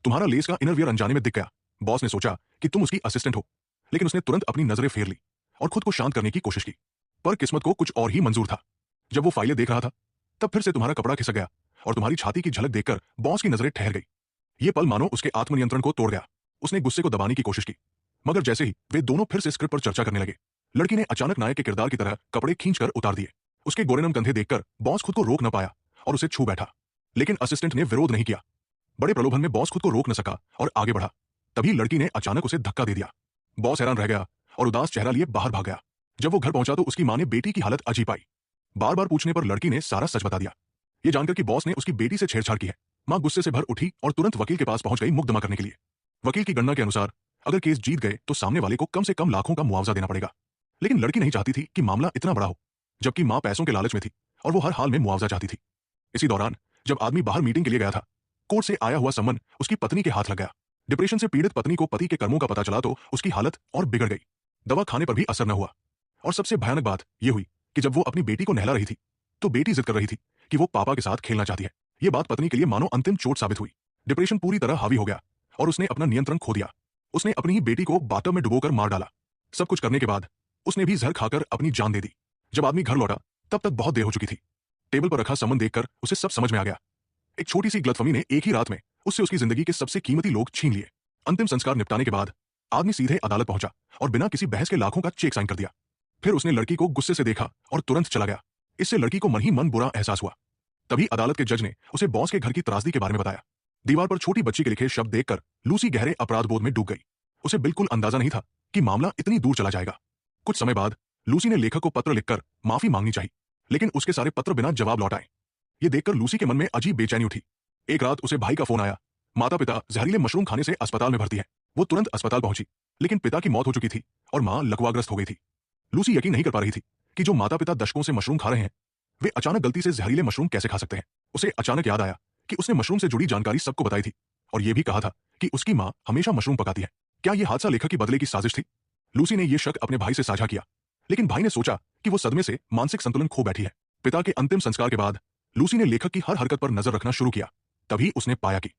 तुम्हारा लेस का inner wear अनजाने में दिख गया। बॉस ने सोचा कि तुम उसकी असिस्टेंट हो, लेकिन उसने तुरंत अपनी नजरें फेर ली और खुद को शांत करने की कोशिश की। पर किस्मत को कुछ और ही मंजूर था। जब वो फाइलें देख रहा था, तब फिर से तुम्हारा कपड़ा खिसक गया और तुम्हारी छाती की झलक देखकर बॉस की नजरें ठहर गई। ये पल मानो उसके आत्मनियंत्रण को तोड़ गया। उसने गुस्से को दबाने की कोशिश की, मगर जैसे ही वे दोनों फिर से स्क्रिप्ट पर चर्चा करने लगे, लड़की ने अचानक नायक के किरदार की तरह कपड़े खींचकर उतार दिए। उसके गोरेनम कंधे देखकर बॉस खुद को रोक न पाया और उसे छू बैठा, लेकिन असिस्टेंट ने विरोध नहीं किया। बड़े प्रलोभन में बॉस खुद को रोक न सका और आगे बढ़ा। तभी लड़की ने अचानक उसे धक्का दे दिया। बॉस हैरान रह गया और उदास चेहरा लिए बाहर भाग गया। जब वो घर पहुंचा तो उसकी मां ने बेटी की हालत अजीब पाई। बार बार पूछने पर लड़की ने सारा सच बता दिया। ये जानकर कि बॉस ने उसकी बेटी से छेड़छाड़ की है, मां गुस्से से भर उठी और तुरंत वकील के पास पहुंच गई मुकदमा करने के लिए। वकील की गणना के अनुसार अगर केस जीत गए तो सामने वाले को कम से कम लाखों का मुआवजा देना पड़ेगा। लेकिन लड़की नहीं चाहती थी कि मामला इतना बड़ा हो, जबकि मां पैसों के लालच में थी और वो हर हाल में मुआवजा चाहती थी। इसी दौरान जब आदमी बाहर मीटिंग के लिए गया था, कोर्ट से आया हुआ सम्मन उसकी पत्नी के हाथ लग गया। डिप्रेशन से पीड़ित पत्नी को पति के कर्मों का पता चला तो उसकी हालत और बिगड़ गई। दवा खाने पर भी असर न हुआ। और सबसे भयानक बात यह हुई कि जब वो अपनी बेटी को नहला रही थी, तो बेटी जिद कर रही थी कि वो पापा के साथ खेलना चाहती है। ये बात पत्नी के लिए मानो अंतिम चोट साबित हुई। डिप्रेशन पूरी तरह हावी हो गया और उसने अपना नियंत्रण खो दिया। उसने अपनी ही बेटी को बाथटब में डुबोकर मार डाला। सब कुछ करने के बाद उसने भी जहर खाकर अपनी जान दे दी। जब आदमी घर लौटा तब तक बहुत देर हो चुकी थी। टेबल पर रखा सम्मन देखकर उसे सब समझ में आ गया। एक छोटी सी गलतफहमी ने एक ही रात में उससे उसकी जिंदगी के सबसे कीमती लोग छीन लिए। अंतिम संस्कार निपटाने के बाद आदमी सीधे अदालत पहुंचा और बिना किसी बहस के लाखों का चेक साइन कर दिया। फिर उसने लड़की को गुस्से से देखा और तुरंत चला गया। इससे लड़की को मन ही मन बुरा एहसास हुआ। तभी अदालत के जज ने उसे बॉस के घर की त्रासदी के बारे में बताया। दीवार पर छोटी बच्ची के लिखे शब्द देखकर लूसी गहरे अपराध बोध में डूब गई। उसे बिल्कुल अंदाजा नहीं था कि मामला इतनी दूर चला जाएगा। कुछ समय बाद लूसी ने लेखक को पत्र लिखकर माफी मांगनी चाहिए, लेकिन उसके सारे पत्र बिना जवाब लौट आए। ये देखकर लूसी के मन में अजीब बेचैनी उठी। एक रात उसे भाई का फोन आया। माता पिता जहरीले मशरूम खाने से अस्पताल में भर्ती है। वो तुरंत अस्पताल पहुंची, लेकिन पिता की मौत हो चुकी थी और मां लकवाग्रस्त हो गई थी। लूसी यकीन नहीं कर पा रही थी कि जो माता पिता दशकों से मशरूम खा रहे हैं, वे अचानक गलती से जहरीले मशरूम कैसे खा सकते हैं। उसे अचानक याद आया कि उसने मशरूम से जुड़ी जानकारी सबको बताई थी और यह भी कहा था कि उसकी मां हमेशा मशरूम पकाती है। क्या यह हादसा लेखक की बदले की साजिश थी? लूसी ने यह शक अपने भाई से साझा किया, लेकिन भाई ने सोचा कि वो सदमे से मानसिक संतुलन खो बैठी है। पिता के अंतिम संस्कार के बाद लूसी ने लेखक की हर हरकत पर नजर रखना शुरू किया। तभी उसने पाया कि